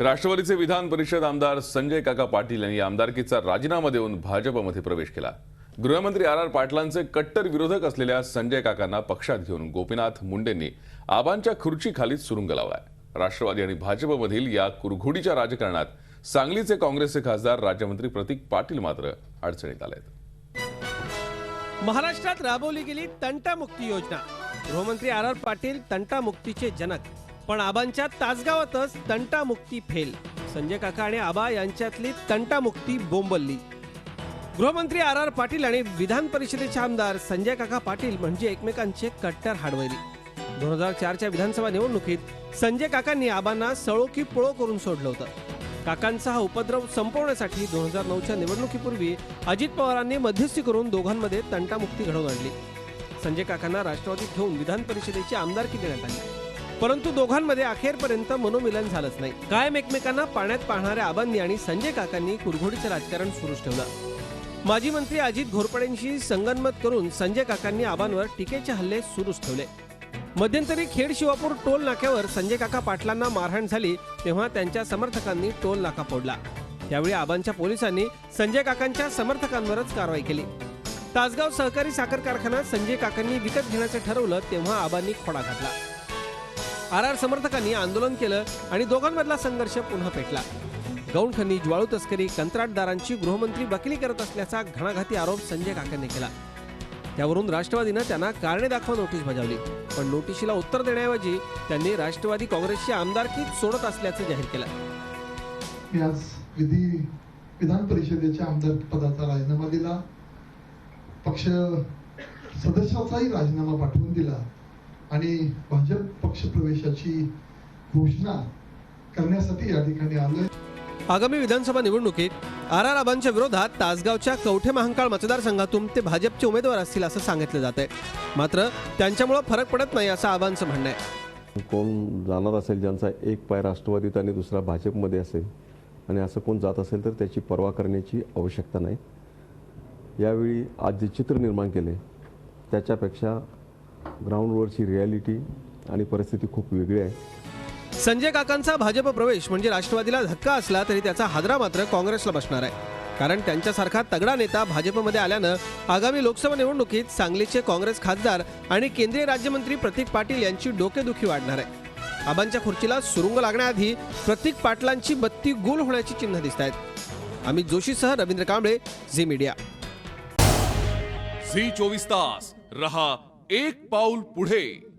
राष्ट्रवादीचे विधान परिषद आमदार संजय काका पाटील यांनी आमदारकीचा राजीनामा देऊन भाजपमध्ये प्रवेश केला। गृहमंत्री आर पाटलांचे कट्टर विरोधक असलेल्या संजय काकांना पक्षात घेऊन गोपीनाथ मुंडेंनी आबांच्या खुर्चीखाली सुरुंग लावलाय। राष्ट्रवादी आणि भाजपमधील या कुरघोडीच्या राजकारणात सांगलीचे काँग्रेसचे खासदार राज्यमंत्री प्रतीक पाटील मात्र अडचणीत आलेत। महाराष्ट्रात राबवली गेली तंटामुक्ती योजना। गृहमंत्री आर पाटील तंटामुक्तीचे जनक, पण आबांच्या तासगावातच तंटामुक्ती फेल। संजय काका आणि आबा यांच्यातली तंटामुक्ती बोंबलली। गृहमंत्री आर पाटील आणि विधान परिषदेचे आमदार संजय काका पाटील म्हणजे एकमेकांचे कट्टर हाडवैरी। 2004च्या विधानसभा निवडणुकीत संजय काकांनी आबांना सळो की पळो करून सोडलं होतं। काकांचा हा उपद्रव संपवण्यासाठी 2009च्या निवडणुकीपूर्वी अजित पवारांनी मध्यस्थी करून दोघांमध्ये तंटामुक्ती घडवून आणली। संजय काकांना राष्ट्रवादीत घेऊन विधान परिषदेची आमदारकी देण्यात आली, परंतु दोघांमध्ये अखेरपर्यंत मनोमिलन झालंच नाही। कायम एकमेकांना पाण्यात पाहणाऱ्या आबांनी आणि संजय काकांनी कुरघोडीचं राजकारण सुरूच ठेवलं। माजी मंत्री अजित घोरपडेंशी संगनमत करून संजय काकांनी आबांवर टीकेचे हल्ले सुरूच ठेवले। मध्यंतरी खेड शिवापूर टोल नाक्यावर संजय काका पाटलांना मारहाण झाली तेव्हा त्यांच्या समर्थकांनी टोल नाका फोडला। त्यावेळी आबांच्या पोलिसांनी संजय काकांच्या समर्थकांवरच कारवाई केली। तासगाव सहकारी साखर कारखाना संजय काकांनी विकत घेण्याचे ठरवलं तेव्हा आबांनी खोडा घातला। आर समर्थकांनी आंदोलन केलं आणि दोघांमधला संघर्ष पुन्हा पेटला। गौण खनिज, वाळू तस्करी, कंत्राटदारांची गृहमंत्री वकिली करत असल्याचा घणाघाती आरोप संजय काकांनी केला। त्यावरून राष्ट्रवादीनं त्यांना कारणे दाखवा नोटीस बजावली, पण नोटिशीला उत्तर देण्याऐवजी त्यांनी राष्ट्रवादी काँग्रेसची आमदारकीच सोडत असल्याचं जाहीर केलं। आज विधान परिषदेच्या आमदार पदाचा राजीनामा दिला, पक्ष सदस्याचाही राजीनामा पाठवून दिला आणि भाजप पक्ष प्रवेशाची घोषणा करण्यासाठी या ठिकाणी आलोय। आगामी विधानसभा निवडणुकीत आबांच्या विरोधात तासगावच्या कवठे महांकाळ मतदारसंघातून ते भाजपचे उमेदवार असतील असं सांगितलं जात आहे। मात्र त्यांच्यामुळे फरक पडत नाही असं आबांचं म्हणणं आहे। कोण जाणार असेल ज्यांचा एक पाय राष्ट्रवादीत आणि दुसरा भाजपमध्ये असेल आणि असं कोण जात असेल तर त्याची पर्वा करण्याची आवश्यकता नाही। यावेळी आज जे चित्र निर्माण केले त्याच्यापेक्षा ग्राउंडवरची रियालिटी आणि परिस्थिती खूप वेगळी आहे। संजय काकांचा भाजप प्रवेश म्हणजे राष्ट्रवादीला धक्का असला तरी त्याचा हादरा मात्र काँग्रेसला बसणार आहे, कारण त्यांच्यासारखा तगडा नेता भाजपमध्ये आल्यानं आगामी लोकसभा निवडणुकीत सांगलीचे काँग्रेस खासदार आणि केंद्रीय राज्यमंत्री प्रतीक पाटील यांची डोकेदुखी वाढणार आहे। आबांच्या खुर्चीला सुरुंग लागण्याआधी प्रतीक पाटलांची बत्ती गुल होण्याची चिन्ह दिसत आहेत। अमित जोशीसह रवींद्र कांबळे, झी मीडिया। झी 24 तास रहा एक पाऊल पुढे।